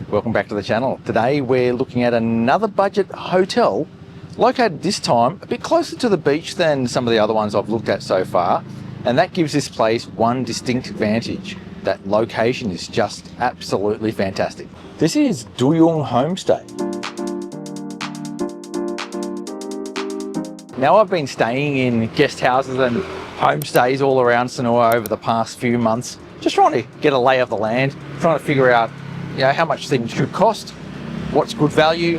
welcome back to the channel. Today we're looking at another budget hotel located this time a bit closer to the beach than some of the other ones I've looked at so far, and that gives this place one distinct advantage. That location is just absolutely fantastic. This is Duyung Homestay. Now, I've been staying in guest houses and homestays all around Sanur over the past few months, just trying to get a lay of the land, trying to figure out how much things should cost, what's good value,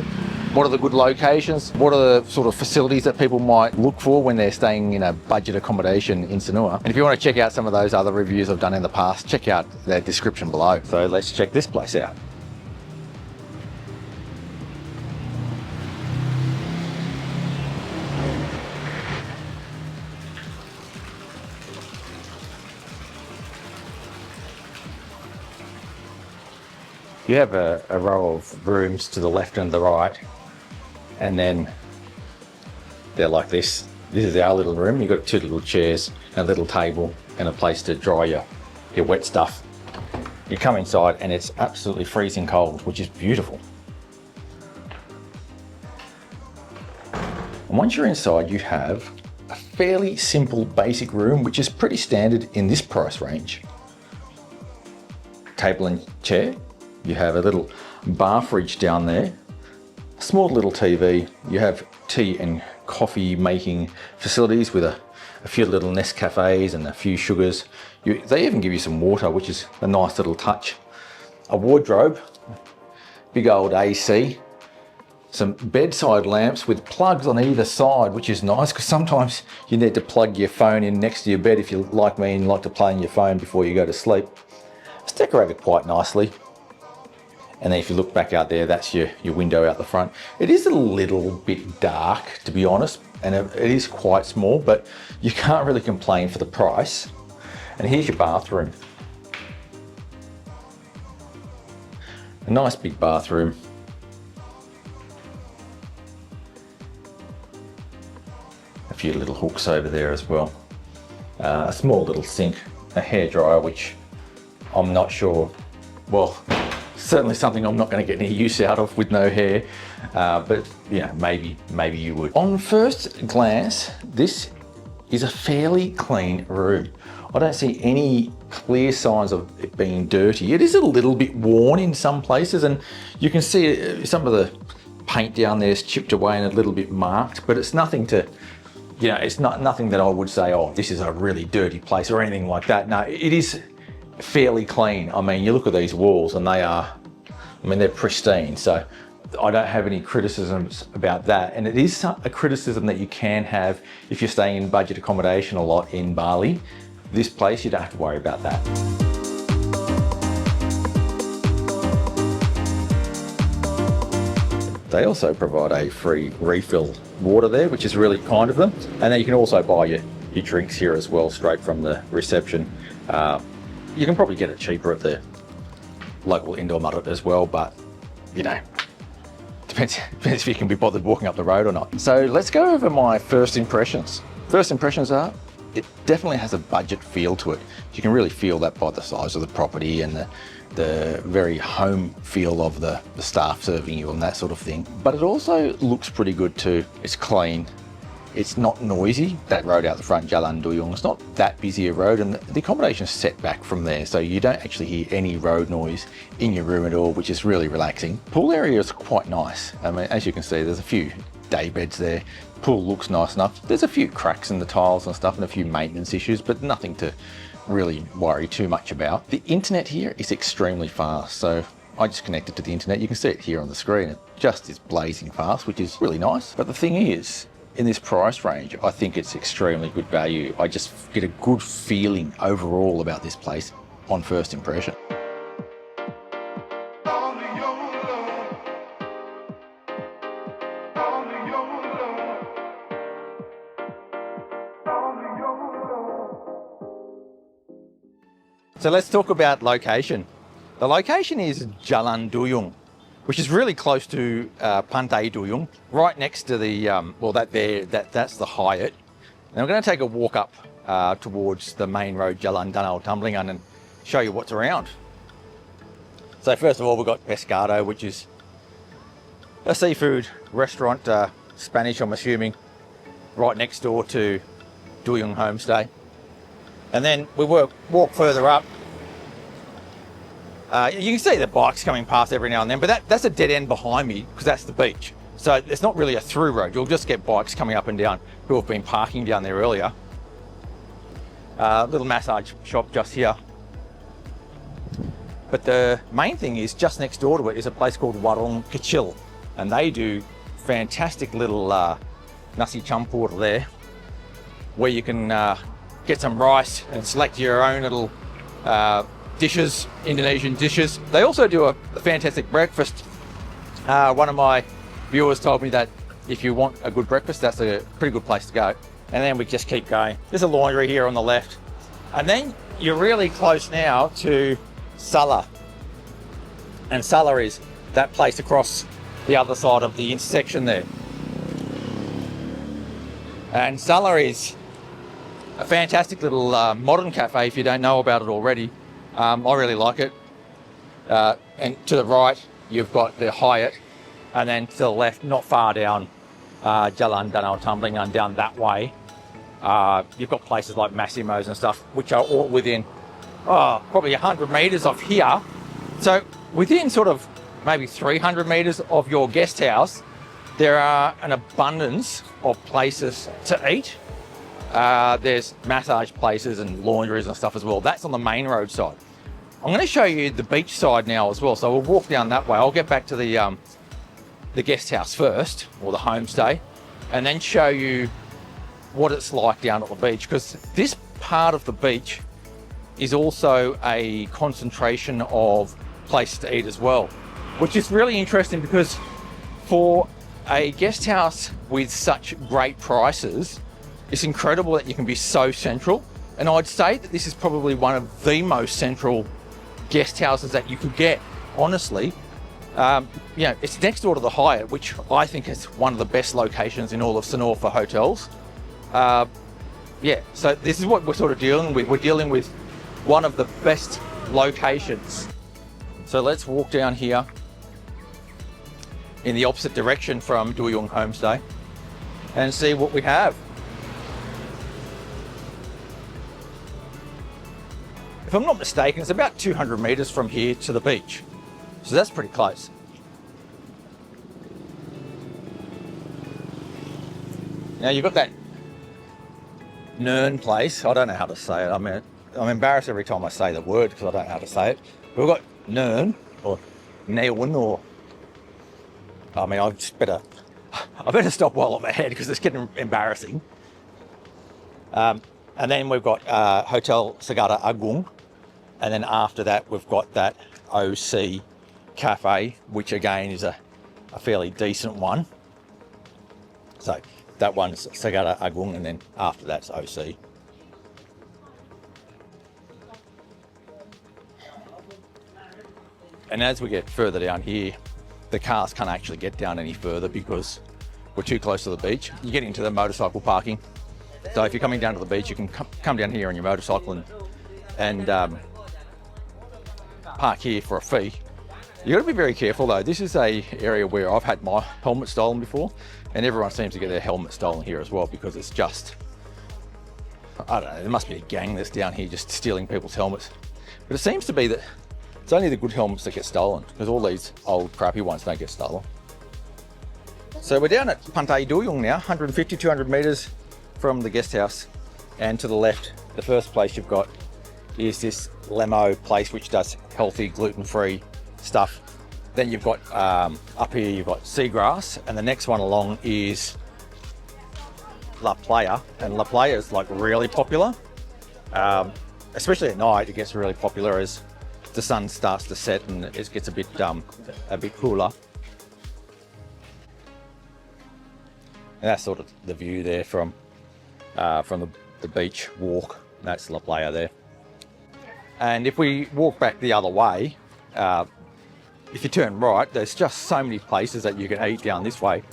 what are the good locations, what are the sort of facilities that people might look for when they're staying in a budget accommodation in Sanur. And if you want to check out some of those other reviews I've done in the past, check out the description below. So let's check this place out. You have a row of rooms to the left and the right, and then they're like this. This is our little room. You've got two little chairs, a little table, and a place to dry your wet stuff. You come inside and it's absolutely freezing cold, which is beautiful. And once you're inside, you have a fairly simple basic room, which is pretty standard in this price range. Table and chair. You have a little bar fridge down there, a small little TV. You have tea and coffee making facilities with a few little Nescafes and a few sugars. They even give you some water, which is a nice little touch. A wardrobe, big old AC, some bedside lamps with plugs on either side, which is nice because sometimes you need to plug your phone in next to your bed if you're like me and you like to play on your phone before you go to sleep. It's decorated quite nicely. And then if you look back out there, that's your window out the front. It is a little bit dark, to be honest, and it is quite small, but you can't really complain for the price. And here's your bathroom. A nice big bathroom. A few little hooks over there as well. A small little sink, a hairdryer, which I'm not sure, well, certainly something I'm not going to get any use out of with no hair, but maybe you would. On first glance, this is a fairly clean room. I don't see any clear signs of it being dirty. It is a little bit worn in some places, and you can see some of the paint down there is chipped away and a little bit marked, but it's nothing to, it's nothing that I would say, oh, this is a really dirty place or anything like that. No, it is fairly clean. I mean, you look at these walls and they're pristine, so I don't have any criticisms about that. And it is a criticism that you can have if you're staying in budget accommodation a lot in Bali. This place, you don't have to worry about that. They also provide a free refill water there, which is really kind of them. And then you can also buy your drinks here as well, straight from the reception. You can probably get it cheaper at the local indoor market as well, but depends if you can be bothered walking up the road or not. So let's go over my first impressions. First impressions are, it definitely has a budget feel to it. You can really feel that by the size of the property and the very home feel of the staff serving you and that sort of thing. But it also looks pretty good too. It's clean. It's not noisy. That road out the front, Jalan Duyung, it's not that busy a road, and the accommodation is set back from there, so you don't actually hear any road noise in your room at all, which is really relaxing. Pool area is quite nice. I mean, as you can see, there's a few day beds there. Pool looks nice enough. There's a few cracks in the tiles and stuff and a few maintenance issues, but nothing to really worry too much about. The internet here is extremely fast, so I just connected to the internet. You can see it here on the screen. It just is blazing fast, which is really nice. But the thing is, in this price range, I think it's extremely good value. I just get a good feeling overall about this place on first impression. So let's talk about location. The location is Jalan Duyung, which is really close to Pantai Duyung, right next to the, that's the Hyatt. And we're going to take a walk up towards the main road, Jalan Danau Tumblingan, and show you what's around. So first of all, we've got Pescado, which is a seafood restaurant, Spanish, I'm assuming, right next door to Duyung Homestay. And then we walk further up. You can see the bikes coming past every now and then, but that's a dead end behind me because that's the beach. So it's not really a through road. You'll just get bikes coming up and down who have been parking down there earlier. Little massage shop just here. But the main thing is just next door to it is a place called Warung Kecil, and they do fantastic little nasi campur there, where you can get some rice and select your own little dishes, Indonesian dishes. They also do a fantastic breakfast. One of my viewers told me that if you want a good breakfast, that's a pretty good place to go. And then we just keep going. There's a laundry here on the left. And then you're really close now to Sala. And Sala is that place across the other side of the intersection there. And Sala is a fantastic little modern cafe if you don't know about it already. I really like it. And to the right, you've got the Hyatt. And then to the left, not far down, Jalan Danau Tumbling and down that way, you've got places like Massimo's and stuff, which are all within probably 100 metres of here. So within sort of maybe 300 metres of your guest house, there are an abundance of places to eat. There's massage places and laundries and stuff as well. That's on the main road side. I'm going to show you the beach side now as well. So we'll walk down that way. I'll get back to the guest house first, or the homestay, and then show you what it's like down at the beach, because this part of the beach is also a concentration of places to eat as well, which is really interesting because for a guest house with such great prices, it's incredible that you can be so central. And I'd say that this is probably one of the most central guest houses that you could get, honestly. It's next door to the Hyatt, which I think is one of the best locations in all of Sanur for hotels. So this is what we're sort of dealing with. We're dealing with one of the best locations. So let's walk down here in the opposite direction from Duyung Homestay and see what we have. If I'm not mistaken, it's about 200 metres from here to the beach. So that's pretty close. Now you've got that Nern place. I don't know how to say it. I mean, I'm embarrassed every time I say the word because I don't know how to say it. We've got Nern or Neon or... I mean, I better stop while I'm ahead because it's getting embarrassing. And then we've got Hotel Sagara Agung. And then after that, we've got that OC Cafe, which again is a fairly decent one. So that one's Sagara Agung, and then after that's OC. And as we get further down here, the cars can't actually get down any further because we're too close to the beach. You get into the motorcycle parking. So if you're coming down to the beach, you can come down here on your motorcycle and park here for a fee. You got to be very careful though. This is a area where I've had my helmet stolen before, and everyone seems to get their helmet stolen here as well because it's just, I don't know, there must be a gang that's down here just stealing people's helmets. But it seems to be that it's only the good helmets that get stolen because all these old crappy ones don't get stolen. So we're down at Pantai Duyung now, 150, 200 metres from the guest house, and to the left, the first place you've got is this Lemo place which does healthy, gluten-free stuff. Then you've got up here you've got seagrass, and the next one along is La Playa, and La Playa is like really popular, especially at night. It gets really popular as the sun starts to set and it gets a bit cooler. And that's sort of the view there from the beach walk. That's La Playa there. And if we walk back the other way, if you turn right, there's just so many places that you can eat down this way.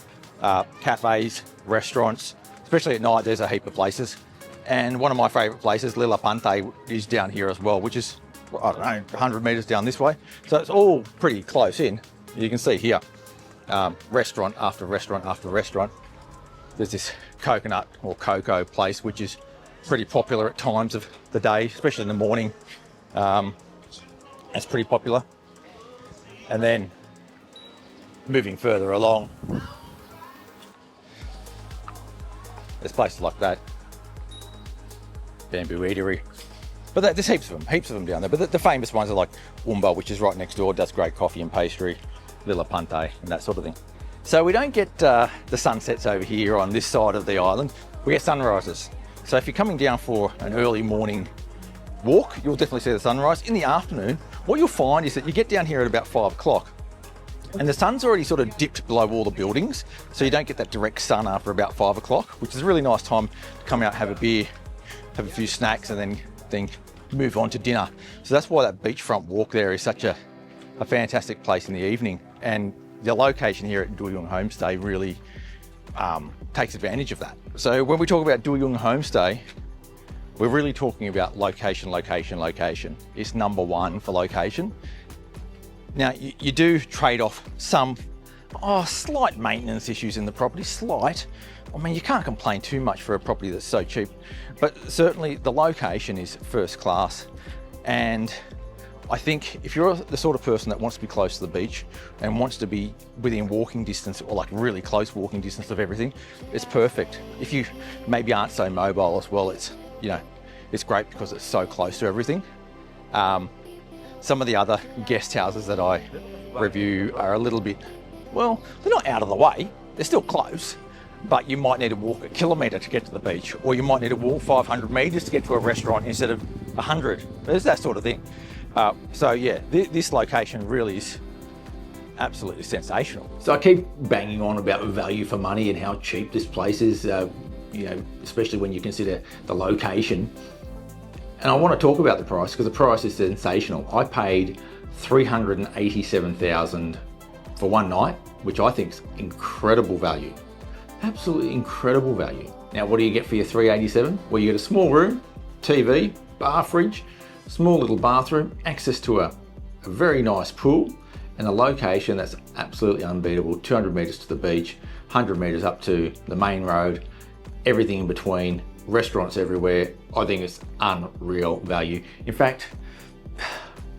Cafes, restaurants, especially at night, there's a heap of places. And one of my favourite places, Lila Pantai, is down here as well, which is I don't know, 100 meters down this way. So it's all pretty close in. You can see here, restaurant after restaurant after restaurant. There's this coconut or cocoa place, which is pretty popular at times of the day, especially in the morning. It's pretty popular. And then moving further along, there's places like that, Bamboo Eatery. But there's heaps of them down there. But the famous ones are like Umba, which is right next door, does great coffee and pastry, Lilla Pante, and that sort of thing. So we don't get the sunsets over here on this side of the island. We get sunrises. So if you're coming down for an early morning walk, you'll definitely see the sunrise. In the afternoon, what you'll find is that you get down here at about 5 o'clock and the sun's already sort of dipped below all the buildings. So you don't get that direct sun after about 5 o'clock, which is a really nice time to come out, have a beer, have a few snacks, and then move on to dinner. So that's why that beachfront walk there is such a fantastic place in the evening. And the location here at Duyung Homestay really takes advantage of that. So when we talk about Duyung Homestay, we're really talking about location, location, location. It's number one for location. Now, you do trade off some slight maintenance issues in the property, slight. I mean, you can't complain too much for a property that's so cheap, but certainly the location is first class. And I think if you're the sort of person that wants to be close to the beach and wants to be within walking distance, or like really close walking distance of everything, it's perfect. If you maybe aren't so mobile as well, it's great because it's so close to everything. Some of the other guest houses that I review are a little bit, well, they're not out of the way, they're still close, but you might need to walk 1 kilometre to get to the beach, or you might need to walk 500 metres to get to a restaurant instead of 100. There's that sort of thing. So yeah, this location really is absolutely sensational. So I keep banging on about value for money and how cheap this place is, especially when you consider the location. And I want to talk about the price because the price is sensational. I paid $387,000 for one night, which I think is incredible value. Absolutely incredible value. Now, what do you get for your $387,000? Well, you get a small room, TV, bar, fridge, small little bathroom, access to a very nice pool, and a location that's absolutely unbeatable. 200 meters to the beach, 100 meters up to the main road, everything in between, restaurants everywhere. I think it's unreal value. In fact,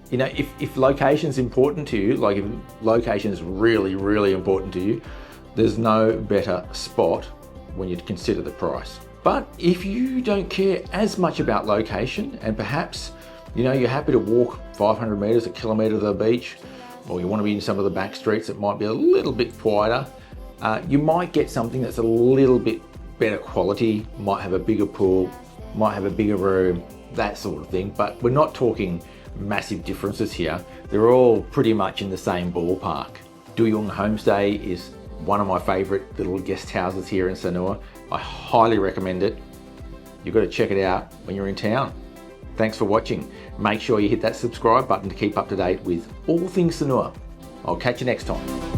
if location's important to you, like if location is really, really important to you, there's no better spot when you consider the price. But if you don't care as much about location, and perhaps you're happy to walk 500 meters, 1 kilometer to the beach, or you want to be in some of the back streets that might be a little bit quieter, you might get something that's a little bit better quality, might have a bigger pool, might have a bigger room, that sort of thing. But we're not talking massive differences here. They're all pretty much in the same ballpark. Duyung Homestay is one of my favorite little guest houses here in Sanur. I highly recommend it. You've got to check it out when you're in town. Thanks for watching. Make sure you hit that subscribe button to keep up to date with all things Sanur. I'll catch you next time.